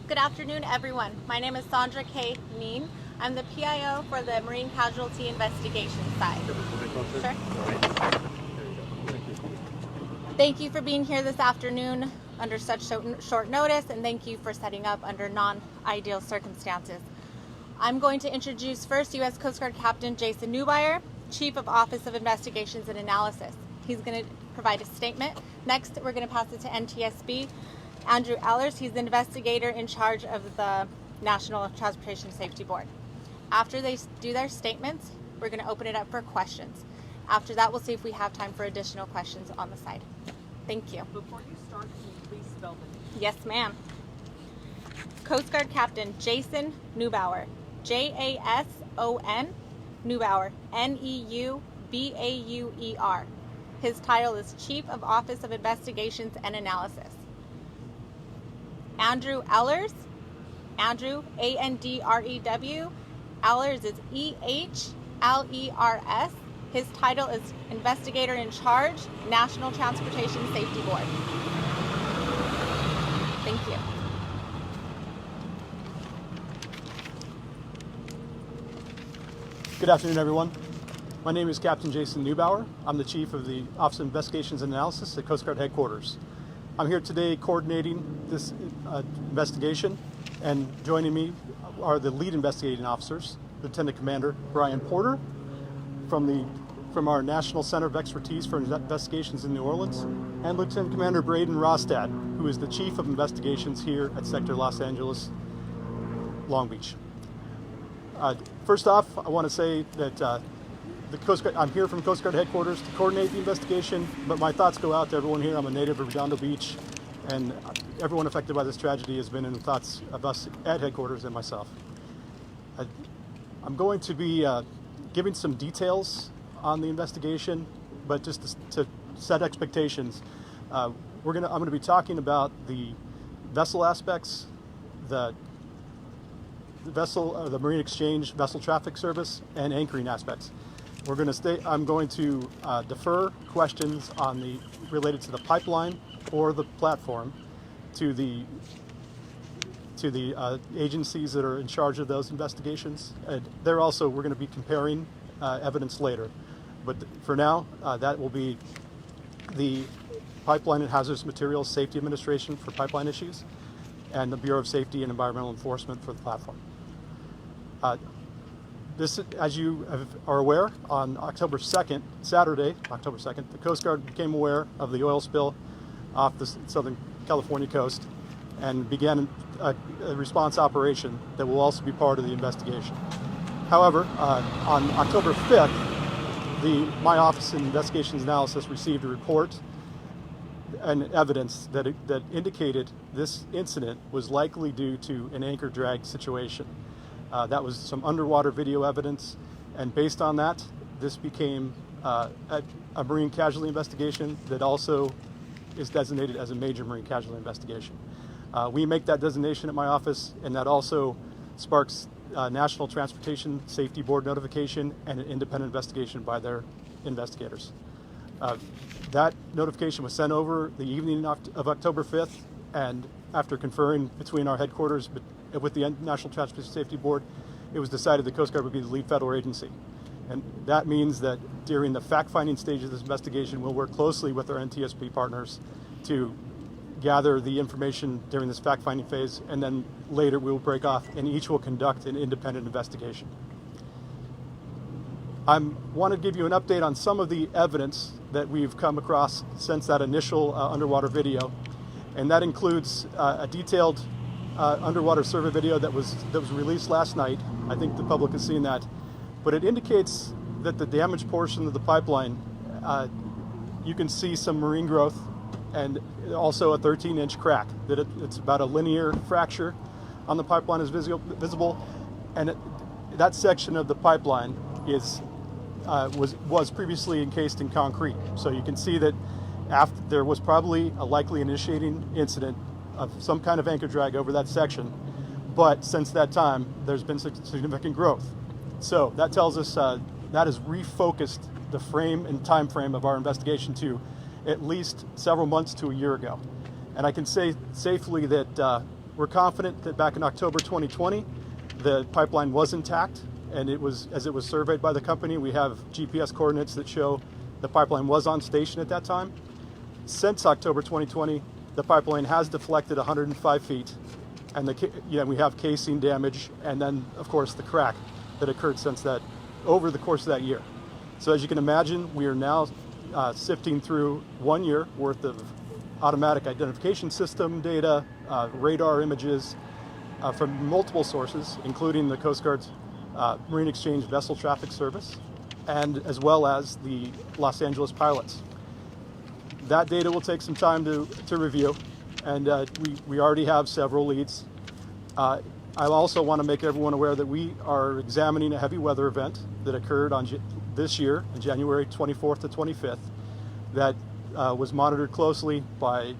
Good afternoon, everyone. My name is Sandra K. Neen. I'm the PIO for the Marine Casualty Investigation side. Sure. Thank you for being here this afternoon under such short notice, and thank you for setting up under non-ideal circumstances. I'm going to introduce first U.S. Coast Guard Captain Jason Neubauer, Chief of Office of Investigations and Analysis. He's going to provide a statement. Next, we're going to pass it to NTSB. Andrew Ellers, he's the investigator in charge of the National Transportation Safety Board. After they do their statements, we're going to open it up for questions. After that, we'll see if we have time for additional questions on the side. Thank you. Before you start, can you please spell the name? Yes, ma'am. Coast Guard Captain Jason Neubauer, J-A-S-O-N, Neubauer, N-E-U-B-A-U-E-R. His title is Chief of Office of Investigations and Analysis. Andrew Ellers, Andrew, A-N-D-R-E-W, Ellers is E-H-L-E-R-S. His title is Investigator in Charge, National Transportation Safety Board. Thank you. Good afternoon, everyone. My name is Captain Jason Neubauer. I'm the Chief of the Office of Investigations and Analysis at Coast Guard Headquarters. I'm here today coordinating this investigation, and joining me are the lead investigating officers, Lieutenant Commander Brian Porter from our National Center of Expertise for Investigations in New Orleans, and Lieutenant Commander Braden Rostad, who is the Chief of Investigations here at Sector Los Angeles, Long Beach. First off, I want to say that I'm here from Coast Guard Headquarters to coordinate the investigation, but my thoughts go out to everyone here. I'm a native of Redondo Beach, and everyone affected by this tragedy has been in the thoughts of us at Headquarters and myself. I'm going to be giving some details on the investigation, but just to set expectations, I'm going to be talking about the vessel aspects, the Marine Exchange Vessel Traffic Service, and anchoring aspects. I'm going to defer questions related to the pipeline or the platform to the agencies that are in charge of those investigations. And we're going to be comparing evidence later. But for now, that will be the Pipeline and Hazardous Materials Safety Administration for pipeline issues, and the Bureau of Safety and Environmental Enforcement for the platform. This, as you are aware, on Saturday, October 2nd, the Coast Guard became aware of the oil spill off the Southern California coast and began a response operation that will also be part of the investigation. However, on October 5th, my Office in Investigations Analysis received a report and evidence that indicated this incident was likely due to an anchor drag situation. That was some underwater video evidence, and based on that, this became a marine casualty investigation that also is designated as a major marine casualty investigation. We make that designation at my office, and that also sparks National Transportation Safety Board notification and an independent investigation by their investigators. That notification was sent over the evening of October 5th, and after conferring between our headquarters with the National Transportation Safety Board, it was decided the Coast Guard would be the lead federal agency. And that means that during the fact-finding stage of this investigation, we'll work closely with our NTSB partners to gather the information during this fact-finding phase, and then later we will break off and each will conduct an independent investigation. I want to give you an update on some of the evidence that we've come across since that initial underwater video, and that includes a detailed underwater survey video that was released last night. I think the public has seen that, but it indicates that the damaged portion of the pipeline, you can see some marine growth and also a 13-inch crack. It's about a linear fracture on the pipeline is visible, and that section of the pipeline was previously encased in concrete. So you can see that there was probably a likely initiating incident of some kind of anchor drag over that section, but since that time there's been significant growth. So that tells us that has refocused the frame and time frame of our investigation to at least several months to a year ago. And I can say safely that we're confident that back in October 2020, the pipeline was intact, and as it was surveyed by the company, we have GPS coordinates that show the pipeline was on station at that time. Since October 2020, the pipeline has deflected 105 feet, and we have casing damage, and then of course the crack that occurred since that over the course of that year. So as you can imagine, we are now sifting through 1 year worth of automatic identification system data, radar images from multiple sources, including the Coast Guard's Marine Exchange Vessel Traffic Service, and as well as the Los Angeles pilots. That data will take some time to review, and we already have several leads. I also want to make everyone aware that we are examining a heavy weather event that occurred on this year, on January 24th to 25th, that was monitored closely by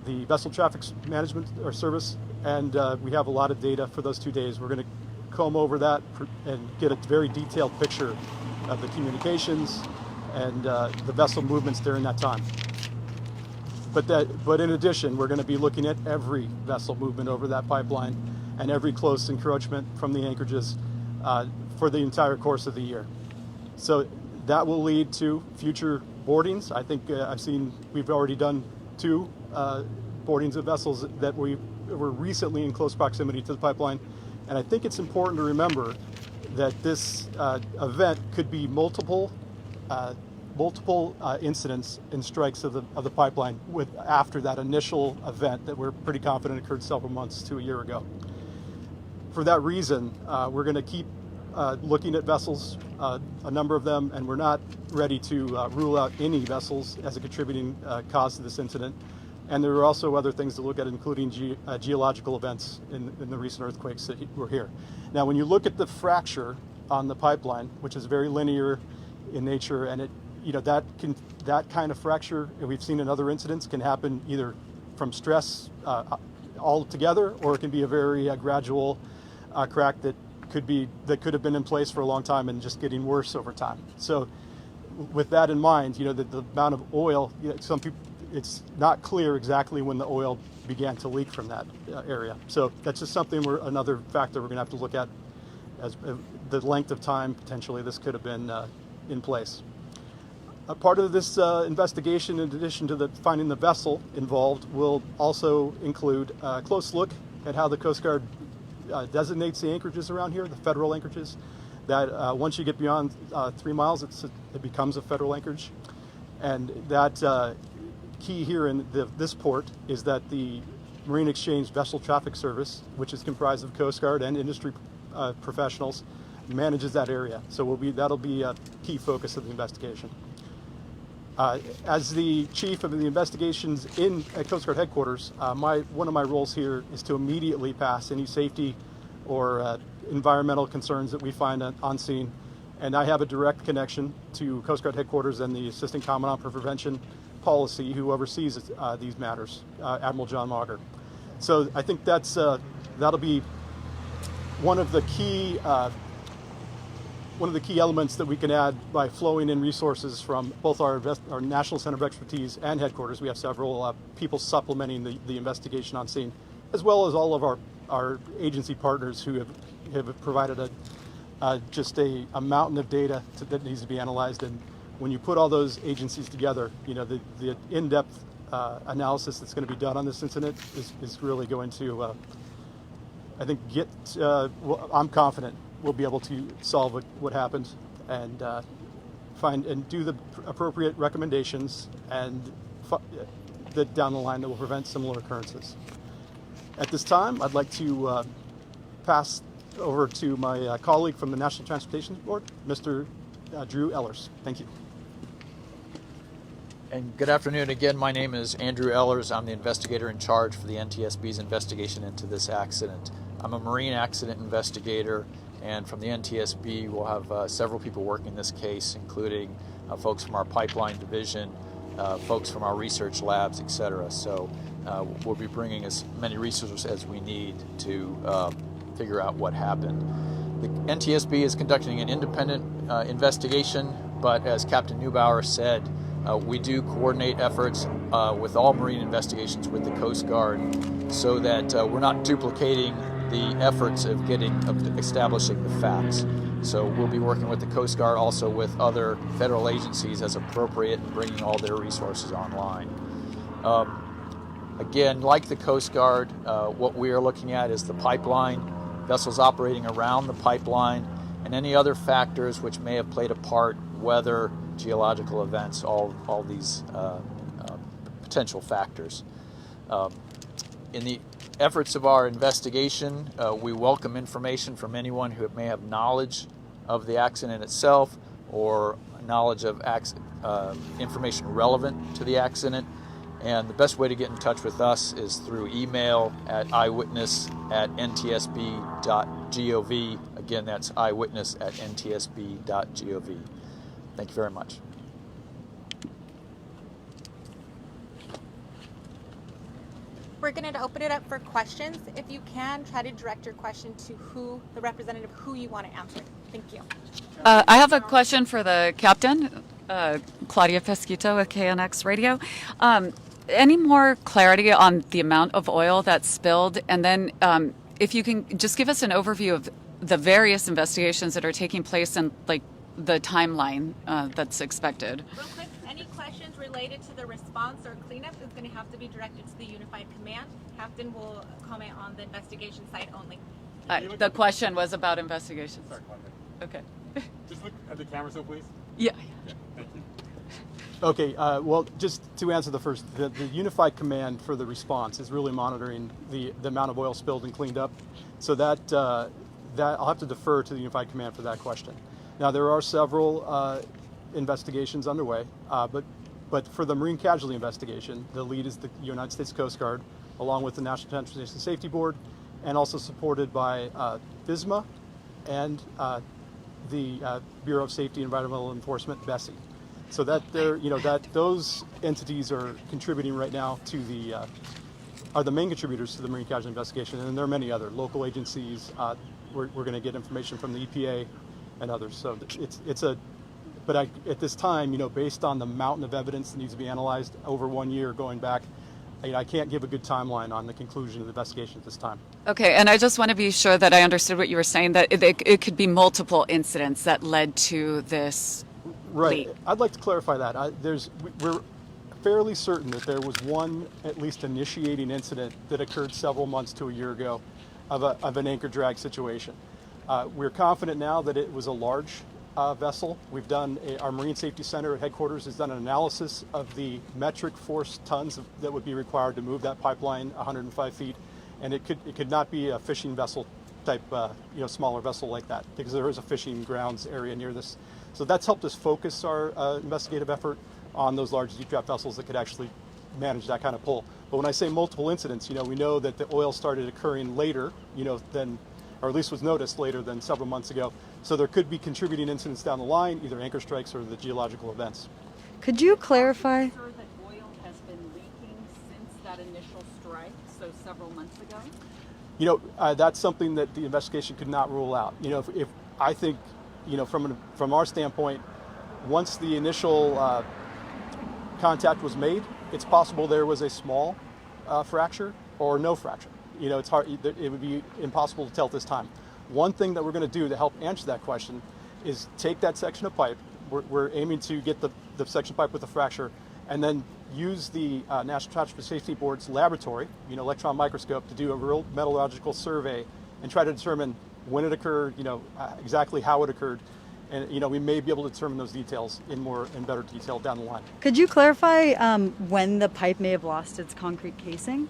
the Vessel Traffic Management Service, and we have a lot of data for those 2 days. We're going to comb over that and get a very detailed picture of the communications and the vessel movements during that time. But in addition, we're going to be looking at every vessel movement over that pipeline and every close encroachment from the anchorages for the entire course of the year. So that will lead to future boardings. I think we've already done 2 boardings of vessels that were recently in close proximity to the pipeline. And I think it's important to remember that this event could be multiple incidents and strikes of the pipeline after that initial event that we're pretty confident occurred several months to a year ago. For that reason, we're going to keep looking at vessels, a number of them, and we're not ready to rule out any vessels as a contributing cause to this incident. And there are also other things to look at, including geological events in the recent earthquakes that were here. Now, when you look at the fracture on the pipeline, which is very linear in nature, and that kind of fracture we've seen in other incidents can happen either from stress altogether, or it can be a very gradual crack that could have been in place for a long time and just getting worse over time. So, with that in mind, the amount of oil, some people, it's not clear exactly when the oil began to leak from that area. So that's just something another factor we're going to have to look at, as the length of time potentially this could have been in place. A part of this investigation, in addition to finding the vessel involved, will also include a close look at how the Coast Guard designates the anchorages around here, the federal anchorages, that once you get beyond 3 miles, it becomes a federal anchorage. And that key here in this port is that the Marine Exchange Vessel Traffic Service, which is comprised of Coast Guard and industry professionals, manages that area. So that'll be a key focus of the investigation. As the chief of the investigations at Coast Guard headquarters, one of my roles here is to immediately pass any safety or environmental concerns that we find on scene. And I have a direct connection to Coast Guard headquarters and the Assistant Commandant for Prevention Policy, who oversees these matters, Admiral John Mauger. So I think that'll be one of the key elements that we can add by flowing in resources from both our National Center of Expertise and headquarters. We have several people supplementing the investigation on scene, as well as all of our agency partners who have provided just a mountain of data that needs to be analyzed. And when you put all those agencies together, the in-depth analysis that's going to be done on this incident is really going to, I think, I'm confident we'll be able to solve what happened and find and do the appropriate recommendations and down the line that will prevent similar occurrences. At this time, I'd like to pass over to my colleague from the National Transportation Board, Mr. Drew Ellers. Thank you. And good afternoon again. My name is Andrew Ellers. I'm the investigator in charge for the NTSB's investigation into this accident. I'm a marine accident investigator, and from the NTSB we'll have several people working this case, including folks from our pipeline division, folks from our research labs, etc. So we'll be bringing as many resources as we need to figure out what happened. The NTSB is conducting an independent investigation, but as Captain Neubauer said, we do coordinate efforts with all marine investigations with the Coast Guard so that we're not duplicating the efforts of establishing the facts. So we'll be working with the Coast Guard, also with other federal agencies as appropriate, and bringing all their resources online. Again, like the Coast Guard, what we are looking at is the pipeline, vessels operating around the pipeline, and any other factors which may have played a part, weather, geological events, all these potential factors. In the efforts of our investigation, we welcome information from anyone who may have knowledge of the accident itself or knowledge of information relevant to the accident. And the best way to get in touch with us is through email at eyewitness@ntsb.gov. Again, that's eyewitness@ntsb.gov. Thank you very much. We're going to open it up for questions. If you can, try to direct your question to the representative who you want to answer. Thank you. I have a question for the captain, Claudia Pesquito with KNX Radio. Any more clarity on the amount of oil that's spilled? And then if you can just give us an overview of the various investigations that are taking place and like the timeline that's expected. Real quick, any questions related to the response or cleanup is going to have to be directed to the Unified Command. Captain will comment on the investigation side only. The question was about investigations. Sorry, Claudia. Okay. Just look at the camera, so please. Yeah. Thank you. Okay, well, just to answer the first, the Unified Command for the response is really monitoring the amount of oil spilled and cleaned up. So that I'll have to defer to the Unified Command for that question. Now, there are several investigations underway, but for the marine casualty investigation, the lead is the United States Coast Guard, along with the National Transportation Safety Board, and also supported by FSMA and the Bureau of Safety and Environmental Enforcement, BSEE. So that those entities are contributing right now to are the main contributors to the marine casualty investigation, and there are many other local agencies. We're going to get information from the EPA and others. So but at this time, based on the mountain of evidence that needs to be analyzed over 1 year going back, I can't give a good timeline on the conclusion of the investigation at this time. Okay, and I just want to be sure that I understood what you were saying, that it could be multiple incidents that led to this. Right. I'd like to clarify that. We're fairly certain that there was one, at least initiating incident that occurred several months to a year ago of an anchor drag situation. We're confident now that it was a large vessel. We've done, our Marine Safety Center at headquarters has done an analysis of the metric force tons that would be required to move that pipeline 105 feet. And it could not be a fishing vessel type, smaller vessel like that, because there is a fishing grounds area near this. So that's helped us focus our investigative effort on those large deep draft vessels that could actually manage that kind of pull. But when I say multiple incidents, we know that the oil started occurring later, than, or at least was noticed later than several months ago. So there could be contributing incidents down the line, either anchor strikes or the geological events. Could you clarify? Are you sure that oil has been leaking since that initial strike, so several months ago? That's something that the investigation could not rule out. If I think, from our standpoint, once the initial contact was made, it's possible there was a small fracture or no fracture. It's hard. It would be impossible to tell at this time. One thing that we're going to do to help answer that question is take that section of pipe. We're aiming to get the section of pipe with the fracture, and then use the National Transportation Safety Board's laboratory, electron microscope, to do a real metallurgical survey and try to determine when it occurred, exactly how it occurred. And, we may be able to determine those details in better detail down the line. Could you clarify when the pipe may have lost its concrete casing?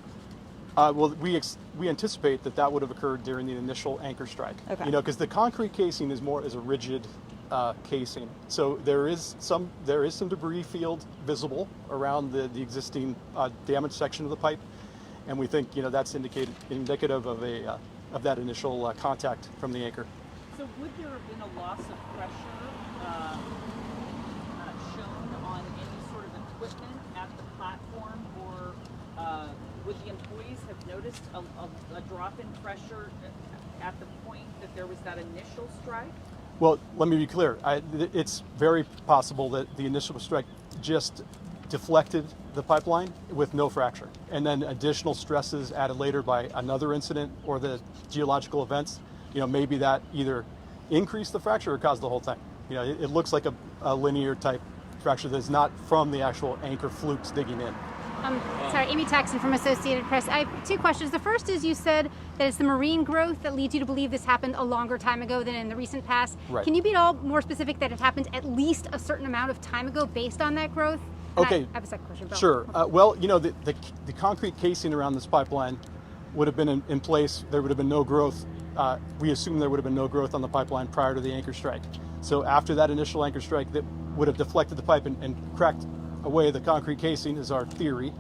Well, we anticipate that would have occurred during the initial anchor strike. Okay. Because the concrete casing is a rigid casing. So there is some debris field visible around the existing damaged section of the pipe, and we think that's indicative of that initial contact from the anchor. So would there have been a loss of pressure shown on any sort of equipment at the platform, or would the employees have noticed a drop in pressure at the point that there was that initial strike? Well, let me be clear. It's very possible that the initial strike just deflected the pipeline with no fracture. And then additional stresses added later by another incident or the geological events, maybe that either increased the fracture or caused the whole thing. It looks like a linear type fracture that's not from the actual anchor flukes digging in. Sorry, Amy Taxon from Associated Press. I have two questions. The first is, you said that it's the marine growth that leads you to believe this happened a longer time ago than in the recent past. Right. Can you be at all more specific that it happened at least a certain amount of time ago based on that growth? And Okay. I have a second question. Bill. Sure. Well, the concrete casing around this pipeline would have been in place. There would have been no growth. We assume there would have been no growth on the pipeline prior to the anchor strike. So after that initial anchor strike, that would have deflected the pipe and cracked away the concrete casing, is our theory.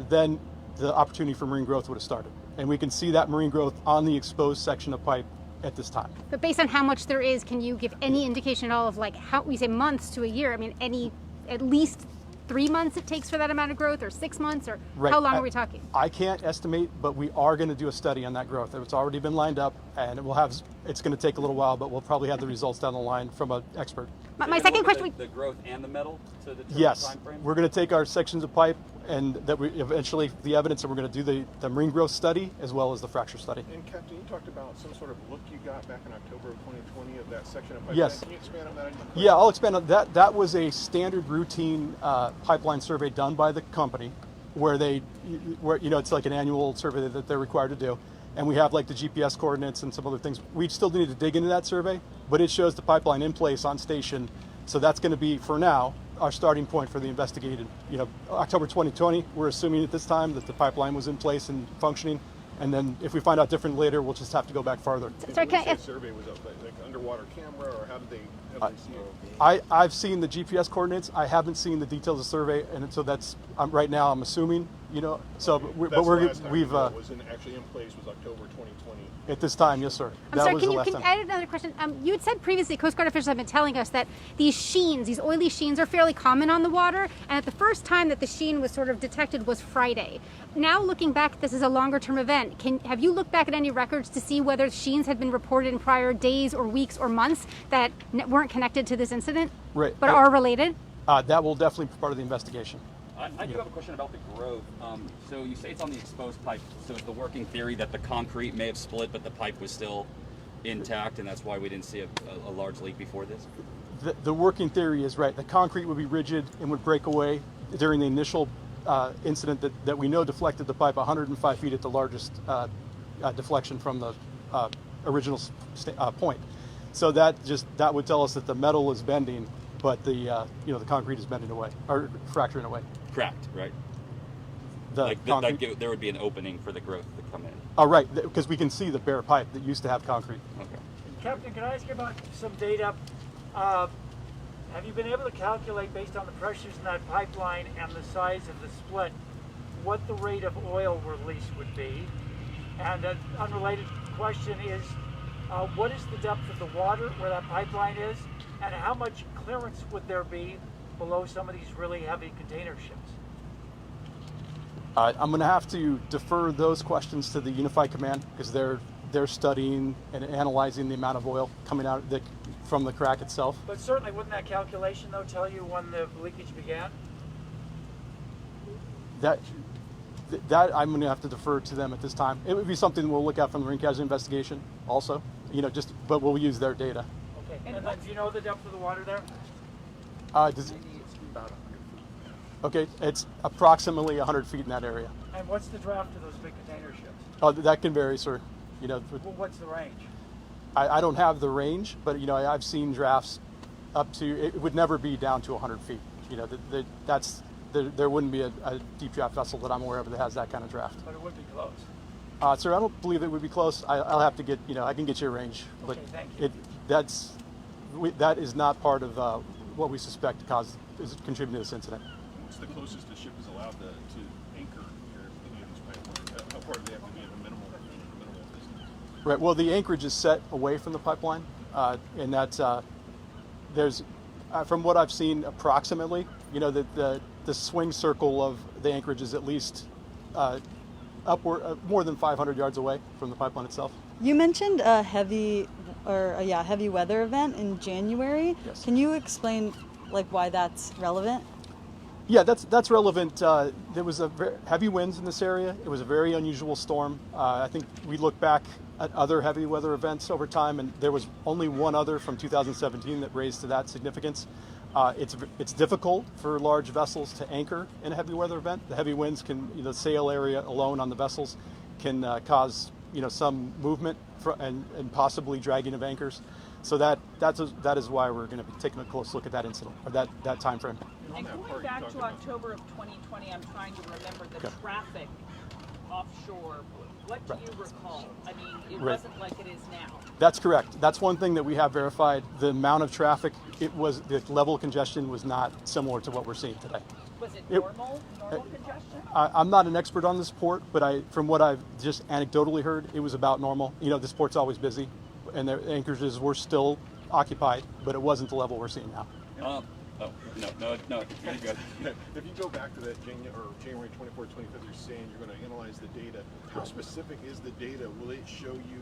Then the opportunity for marine growth would have started. And we can see that marine growth on the exposed section of pipe at this time. But based on how much there is, can you give any indication at all of, like, how we say months to a year? I mean, at least 3 months it takes for that amount of growth, or 6 months, or Right. how long are we talking? I can't estimate, but we are going to do a study on that growth. It's already been lined up, and it's going to take a little while, but we'll probably have the results down the line from an expert. My second question. The growth and the metal to determine Yes, the time frame? we're going to take our sections of pipe and that we eventually the evidence, and we're going to do the marine growth study as well as the fracture study. And Captain, you talked about some sort of look you got back in October of 2020 of that section of pipeline. Yes. Can you expand on that? Yeah, I'll expand on that. That was a standard routine pipeline survey done by the company, where it's like an annual survey that they're required to do. And we have like the GPS coordinates and some other things. We still need to dig into that survey, but it shows the pipeline in place on station. So that's going to be, for now, our starting point for the investigated. October 2020, we're assuming at this time that the pipeline was in place and functioning. And then if we find out different later, we'll just have to go back farther. Sorry, can I When you ask? say survey was up, like underwater camera, or how did they see it? I've seen the GPS coordinates. I haven't seen the details of the survey, and so right now I'm assuming, So, That's but the we're last time we've that was actually in place was October 2020. at this time, yes, sir. I'm sorry, can you add another question? You had said previously, Coast Guard officials have been telling us that these sheens, these oily sheens, are fairly common on the water, and that the first time that the sheen was sort of detected was Friday. Now, looking back, this is a longer-term event. Have you looked back at any records to see whether sheens had been reported in prior days or weeks or months that weren't connected to this incident, Right. but are related? That will definitely be part of the investigation. I do have a question about the growth. So you say it's on the exposed pipe. So is the working theory that the concrete may have split, but the pipe was still intact, and that's why we didn't see a large leak before this? The working theory is right. The concrete would be rigid and would break away during the initial incident that we know deflected the pipe 105 feet at the largest deflection from the original point. So that would tell us that the metal is bending, but the concrete is bending away or fracturing away. Cracked, right? There would be an opening for the growth to come in. Oh, right, because we can see the bare pipe that used to have concrete. Okay. Captain, can I ask you about some data? Have you been able to calculate, based on the pressures in that pipeline and the size of the split, what the rate of oil release would be? And an unrelated question is, what is the depth of the water where that pipeline is, and how much clearance would there be below some of these really heavy container ships? I'm going to have to defer those questions to the Unified Command, because they're studying and analyzing the amount of oil coming out from the crack itself. But certainly, wouldn't that calculation, though, tell you when the leakage began? That I'm going to have to defer to them at this time. It would be something we'll look at from the marine casualty investigation also, but we'll use their data. Okay. And then, do you know the depth of the water there? Okay, it's approximately 100 feet in that area. And what's the draft of those big container ships? Oh, that can vary, sir. Well, what's the range? I don't have the range, but I've seen drafts up to. It would never be down to 100 feet. There wouldn't be a deep draft vessel that I'm aware of that has that kind of draft. But it would be close. Sir, I don't believe it would be close. I'll have to get. I can get you a range, but okay, thank you. that is not part of what we suspect is contributing to this incident. What's the closest the ship is allowed to anchor here in any of these pipelines? How far do they have to be at a minimal distance? Right. Well, the anchorage is set away from the pipeline, and that's there's, from what I've seen, approximately, the swing circle of the anchorage is at least upward more than 500 yards away from the pipeline itself. You mentioned a heavy weather event in January. Yes. Can you explain why that's relevant? Yeah, that's relevant. There was heavy winds in this area. It was a very unusual storm. I think we look back at other heavy weather events over time, and there was only one other from 2017 that raised to that significance. It's difficult for large vessels to anchor in a heavy weather event. The heavy winds can, the sail area alone on the vessels can cause some movement and possibly dragging of anchors. So that is why we're going to be taking a close look at that incident or that time frame. And going back to October of 2020, I'm trying to remember the traffic offshore. What do you recall? I mean, it wasn't like it is now. That's correct. That's one thing that we have verified. The amount of traffic, the level of congestion was not similar to what we're seeing today. Was it normal congestion? I'm not an expert on this port, but from what I've just anecdotally heard, it was about normal. This port's always busy, and the anchorages were still occupied, but it wasn't the level we're seeing now. No, you're good. If you go back to that January 24th, 25th, you're saying you're going to analyze the data. How specific is the data? Will it show you?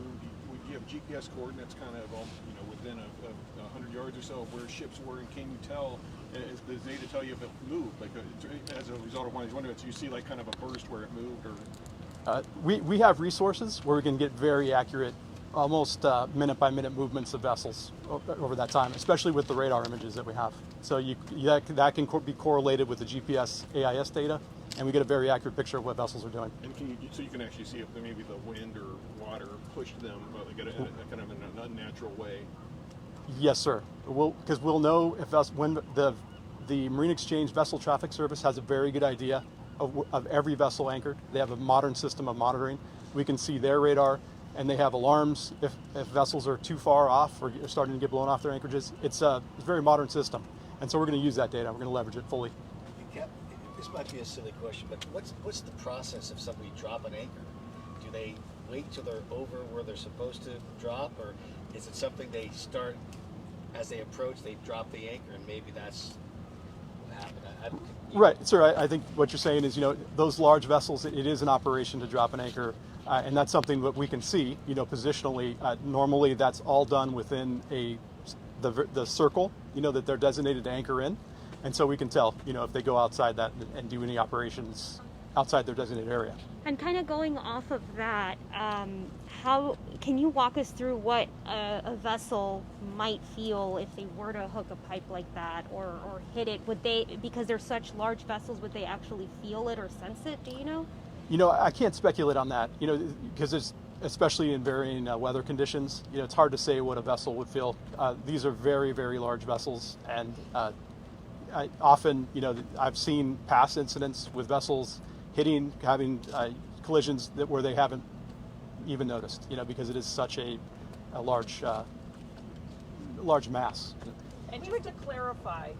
Would you have GPS coordinates kind of within 100 yards or so of where ships were, and can you tell? Does the data tell you if it moved, like as a result of one of these weather events? You see like kind of a burst where it moved, or? We have resources where we can get very accurate, almost minute-by-minute movements of vessels over that time, especially with the radar images that we have. So that can be correlated with the GPS AIS data, and we get a very accurate picture of what vessels are doing. And so you can actually see if maybe the wind or water pushed them like in a kind of an unnatural way. Yes, sir. Because we'll know when the Marine Exchange Vessel Traffic Service has a very good idea of every vessel anchored. They have a modern system of monitoring. We can see their radar, and they have alarms if vessels are too far off or are starting to get blown off their anchorages. It's a very modern system, and so we're going to use that data. We're going to leverage it fully. This might be a silly question, but what's the process of somebody drop an anchor? Do they wait till they're over where they're supposed to drop, or is it something they start as they approach, they drop the anchor, and maybe that's what happened? Right, sir. I think what you're saying is, those large vessels, it is an operation to drop an anchor. And that's something that we can see, positionally. Normally, that's all done within the circle, that they're designated to anchor in, and so we can tell, if they go outside that and do any operations outside their designated area. And kind of going off of that, how can you walk us through what a vessel might feel if they were to hook a pipe like that or hit it? Would they, because they're such large vessels, would they actually feel it or sense it? Do you know? I can't speculate on that, because especially in varying weather conditions, it's hard to say what a vessel would feel. These are very, very large vessels, and often, I've seen past incidents with vessels having collisions where they haven't even noticed, because it is such a large mass. And just to clarify,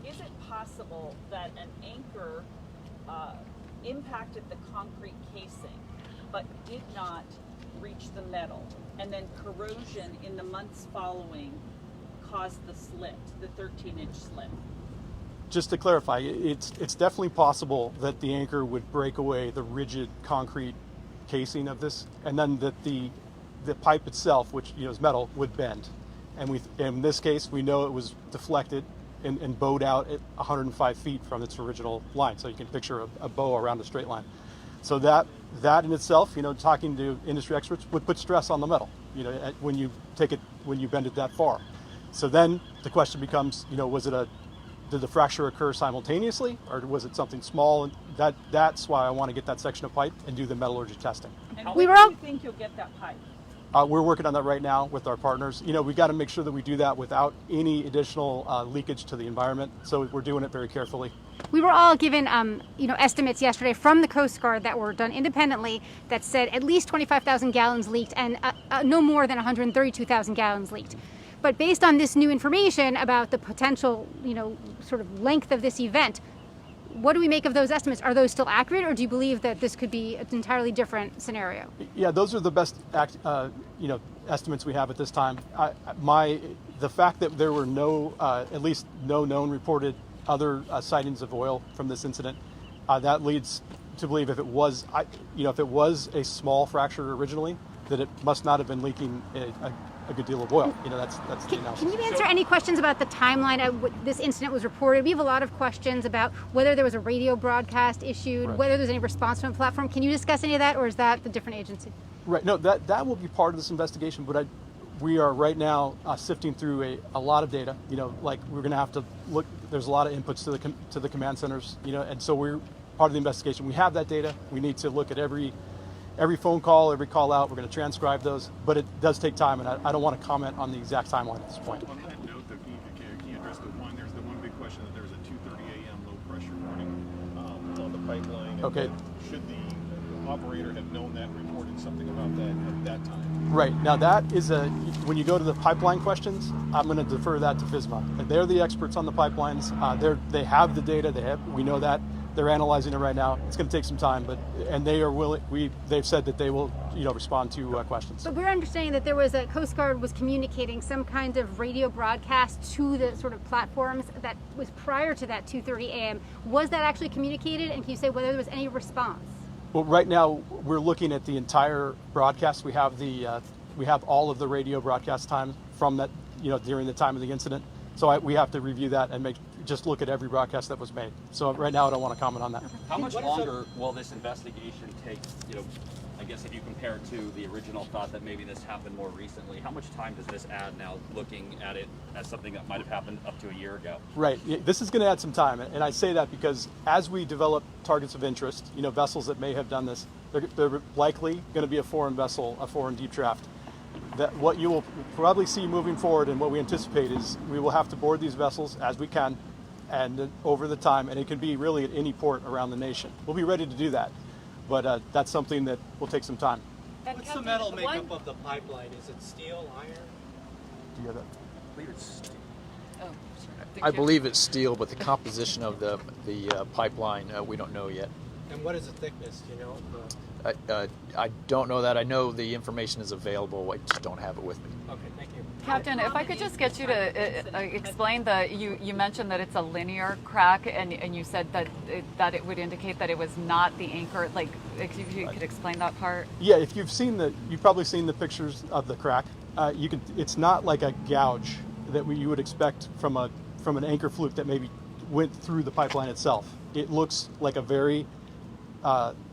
is it possible that an anchor impacted the concrete casing but did not reach the metal, and then corrosion in the months following caused the slip, the 13-inch slip? Just to clarify, it's definitely possible that the anchor would break away the rigid concrete casing of this, and then that the pipe itself, which is metal, would bend. And in this case, we know it was deflected and bowed out at 105 feet from its original line. So you can picture a bow around a straight line. So that in itself, talking to industry experts, would put stress on the metal, when you bend it that far. So then the question becomes, did the fracture occur simultaneously, or was it something small? And that's why I want to get that section of pipe and do the metallurgy testing. And when do you think you'll get that pipe? We're working on that right now with our partners. We got to make sure that we do that without any additional leakage to the environment. So we're doing it very carefully. We were all given, estimates yesterday from the Coast Guard that were done independently that said at least 25,000 gallons leaked and no more than 132,000 gallons leaked. But based on this new information about the potential, sort of length of this event, what do we make of those estimates? Are those still accurate, or do you believe that this could be an entirely different scenario? Yeah, those are the best, estimates we have at this time. The fact that there were at least no known reported other sightings of oil from this incident, that leads to believe if it was a small fracture originally, that it must not have been leaking a good deal of oil. That's the analysis. Can you answer any questions about the timeline of this incident was reported? We have a lot of questions about whether there was a radio broadcast issued, Right. whether there's any response from the platform. Can you discuss any of that, or is that the different agency? Right. No, that will be part of this investigation. But we are right now sifting through a lot of data. Like we're going to have to look. There's a lot of inputs to the command centers. And so we're part of the investigation. We have that data. We need to look at every phone call, every call out. We're going to transcribe those, but it does take time, and I don't want to comment on the exact timeline at this point. On that note, though, can you address there's the one big question that there was a 2:30 a.m. low pressure warning on the pipeline. And Okay. Should the operator have known that and reported something about that at that time? Right. Now that is when you go to the pipeline questions, I'm going to defer that to FSMA. They're the experts on the pipelines. They have the data. We know that. They're analyzing it right now. It's going to take some time, and they are willing. They've said that they will, respond to questions. But we're understanding that there was a Coast Guard was communicating some kind of radio broadcast to the sort of platforms that was prior to that 2:30 a.m. Was that actually communicated? And can you say whether there was any response? Well, right now we're looking at the entire broadcast. We have all of the radio broadcast time from that, during the time of the incident. So we have to review that and just look at every broadcast that was made. So right now I don't want to comment on that. How much longer will this investigation take? I guess if you compare it to the original thought that maybe this happened more recently, how much time does this add now, looking at it as something that might have happened up to a year ago? Right. This is going to add some time, and I say that because as we develop targets of interest, vessels that may have done this, they're likely going to be a foreign vessel, a foreign deep draft. That what you will probably see moving forward, and what we anticipate is we will have to board these vessels as we can, and over the time, and it can be really at any port around the nation. We'll be ready to do that, but that's something that will take some time. What's the metal makeup of the pipeline? Is it steel, iron? Do you have that? I believe it's steel. Oh, sorry. I believe it's steel, but the composition of the pipeline we don't know yet. And what is the thickness? Do you know? I don't know that. I know the information is available. I just don't have it with me. Okay, thank you. Captain, if I could just get you to explain you mentioned that it's a linear crack, and you said that it would indicate that it was not the anchor. Like, if you could explain that part. Yeah, if you've probably seen the pictures of the crack. It's not like a gouge that you would expect from an anchor fluke that maybe went through the pipeline itself. It looks like a very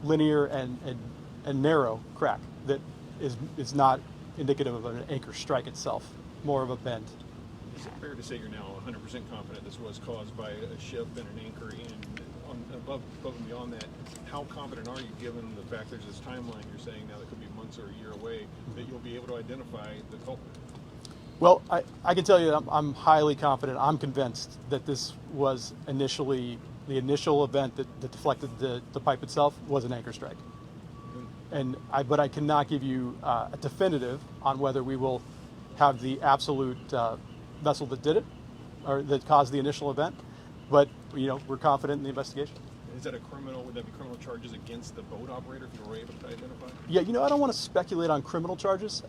linear and narrow crack that is not indicative of an anchor strike itself, more of a bend. Is it fair to say you're now 100% confident this was caused by a ship and an anchor? And above and beyond that, how confident are you, given the fact there's this timeline you're saying now that could be months or a year away, that you'll be able to identify the culprit? Well, I can tell you that I'm highly confident. I'm convinced that this was initially the initial event that deflected the pipe itself was an anchor strike. But I cannot give you a definitive on whether we will have the absolute vessel that did it or that caused the initial event. But we're confident in the investigation. Would that be criminal charges against the boat operator if you were able to identify? Yeah, I don't want to speculate on criminal charges.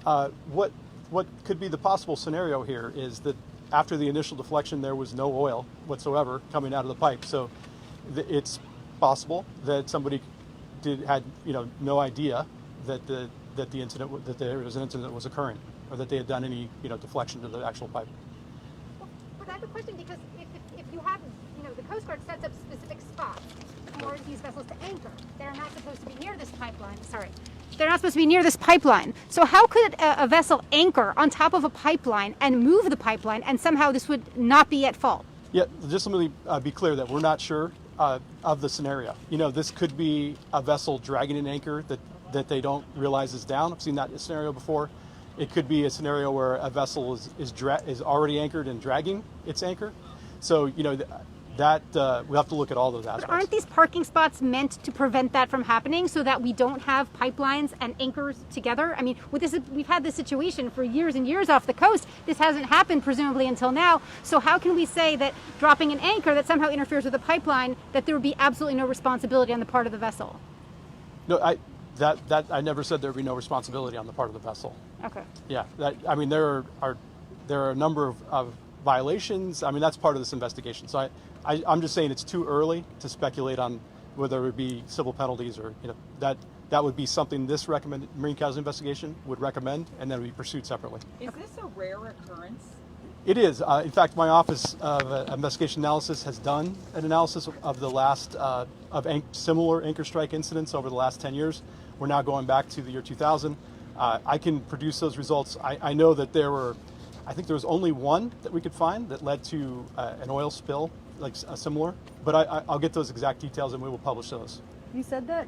What could be the possible scenario here is that after the initial deflection, there was no oil whatsoever coming out of the pipe. So it's possible that somebody had no idea that there was an incident that was occurring, or that they had done any deflection to the actual pipe. But I have a question, because if you have the Coast Guard sets up specific spots for these vessels to anchor, they're not supposed to be near this pipeline. They're not supposed to be near this pipeline. So how could a vessel anchor on top of a pipeline and move the pipeline, and somehow this would not be at fault? Yeah, just let me be clear that we're not sure of the scenario. This could be a vessel dragging an anchor that they don't realize is down. I've seen that scenario before. It could be a scenario where a vessel is already anchored and dragging its anchor. So that we have to look at all those aspects. But aren't these parking spots meant to prevent that from happening, so that we don't have pipelines and anchors together? I mean, we've had this situation for years and years off the coast. This hasn't happened presumably until now. So how can we say that dropping an anchor that somehow interferes with the pipeline, that there would be absolutely no responsibility on the part of the vessel? No, I never said there would be no responsibility on the part of the vessel. Okay. Yeah, there are a number of violations. I mean, that's part of this investigation. So I'm just saying it's too early to speculate on whether it be civil penalties or that would be something this marine casualty investigation would recommend, and then be pursued separately. Is this a rare occurrence? It is. In fact, my Office of Investigation Analysis has done an analysis of the last similar anchor strike incidents over the last 10 years. We're now going back to the year 2000. I can produce those results. I know that I think there was only one that we could find that led to an oil spill, like similar. But I'll get those exact details and we will publish those. You said that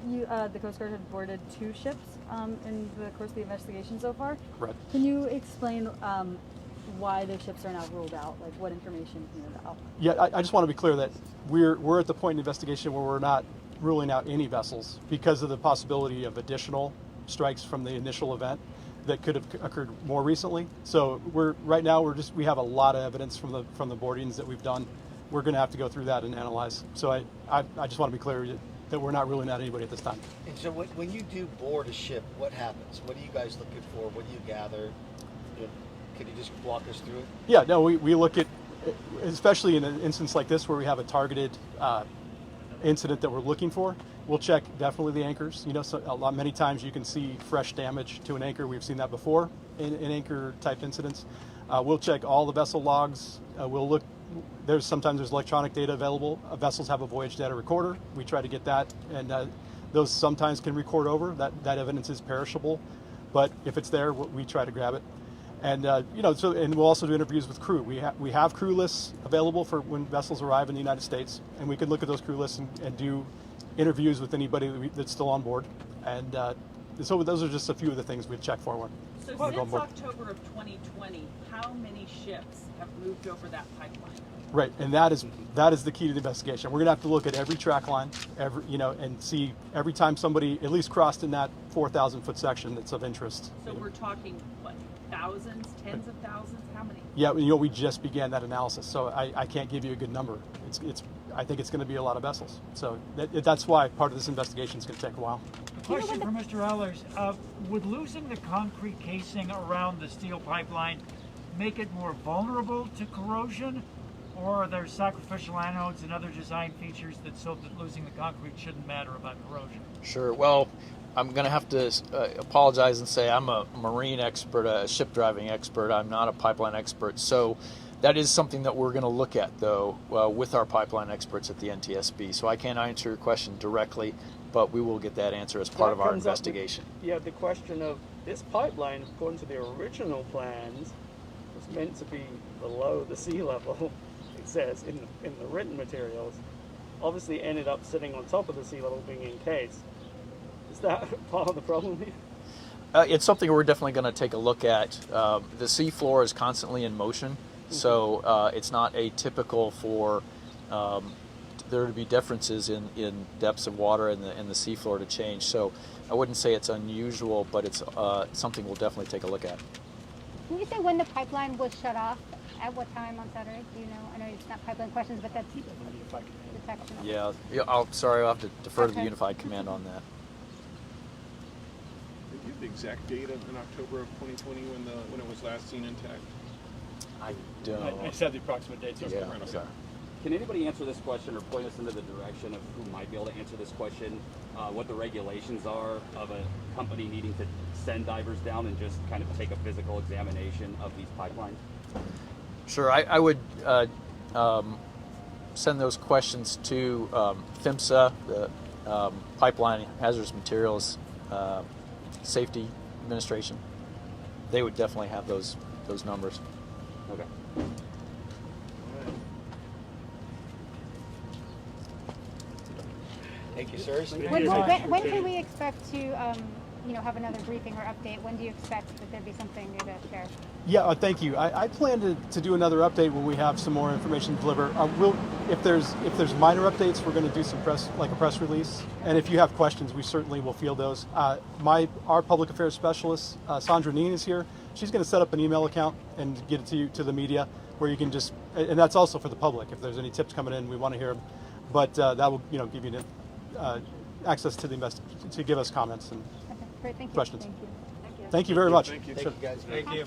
the Coast Guard had boarded 2 ships in the course of the investigation so far. Right. Can you explain why those ships are now ruled out? Like what information you know about? Yeah, I just want to be clear that we're at the point in the investigation where we're not ruling out any vessels because of the possibility of additional strikes from the initial event that could have occurred more recently. So right now we have a lot of evidence from the boardings that we've done. We're going to have to go through that and analyze. So I just want to be clear that we're not ruling out anybody at this time. And so when you do board a ship, what happens? What are you guys looking for? What do you gather? Can you just walk us through it? Yeah, no, we look at, especially in an instance like this where we have a targeted incident that we're looking for, we'll check definitely the anchors. Many times you can see fresh damage to an anchor. We've seen that before in anchor type incidents. We'll check all the vessel logs. We'll look. Sometimes there's electronic data available. Vessels have a voyage data recorder. We try to get that, and those sometimes can record over. That evidence is perishable, but if it's there, we try to grab it. And and we'll also do interviews with crew. We have crew lists available for when vessels arrive in the United States, and we can look at those crew lists and do interviews with anybody that's still on board. And so those are just a few of the things we've checked for. So since October of 2020, how many ships have moved over that pipeline? Right, and that is the key to the investigation. We're going to have to look at every track line, and see every time somebody at least crossed in that 4,000-foot section that's of interest. So we're talking what? Thousands, tens of thousands, how many? Yeah, we just began that analysis, so I can't give you a good number. I think it's going to be a lot of vessels. So that's why part of this investigation is going to take a while. A question for Mr. Ehlers. Would losing the concrete casing around the steel pipeline make it more vulnerable to corrosion, or are there sacrificial anodes and other design features so that losing the concrete shouldn't matter about corrosion? Sure. Well, I'm going to have to apologize and say I'm a marine expert, a ship driving expert. I'm not a pipeline expert. So that is something that we're going to look at, though, with our pipeline experts at the NTSB. So I can't answer your question directly, but we will get that answer as part of our investigation. The question of this pipeline, according to the original plans, was meant to be below the sea level, it says in the written materials. Obviously ended up sitting on top of the sea level, being encased. Is that part of the problem here? It's something we're definitely going to take a look at. The sea floor is constantly in motion, so it's not atypical for there to be differences in depths of water and the sea floor to change. So I wouldn't say it's unusual, but it's something we'll definitely take a look at. Can you say when the pipeline was shut off? At what time on Saturday? Do you know? I know it's not pipeline questions, but that's detection. Yeah. Sorry, I'll have to defer to the Unified Command on that. Do you have the exact date in October of 2020 when it was last seen intact? I don't. I said the approximate date. So Yeah. okay. Can anybody answer this question or point us into the direction of who might be able to answer this question? What the regulations are of a company needing to send divers down and just kind of take a physical examination of these pipelines? Sure, I would send those questions to PHMSA, the Pipeline Hazardous Materials Safety Administration. They would definitely have those numbers. Okay. Thank you, sirs. When can we expect to have another briefing or update? When do you expect that there'd be something new to share? Yeah, thank you. I plan to do another update when we have some more information to deliver. If there's minor updates, we're going to do some a press release. And if you have questions, we certainly will field those. Our public affairs specialist, Sandra Neen, is here. She's going to set up an email account and get it to the media, where you can just, and that's also for the public. If there's any tips coming in, we want to hear them. But that will give you access to to give us comments and Great, thank you. questions. Thank you. Thank you very much. Thank you. Thank you, guys. Thank you.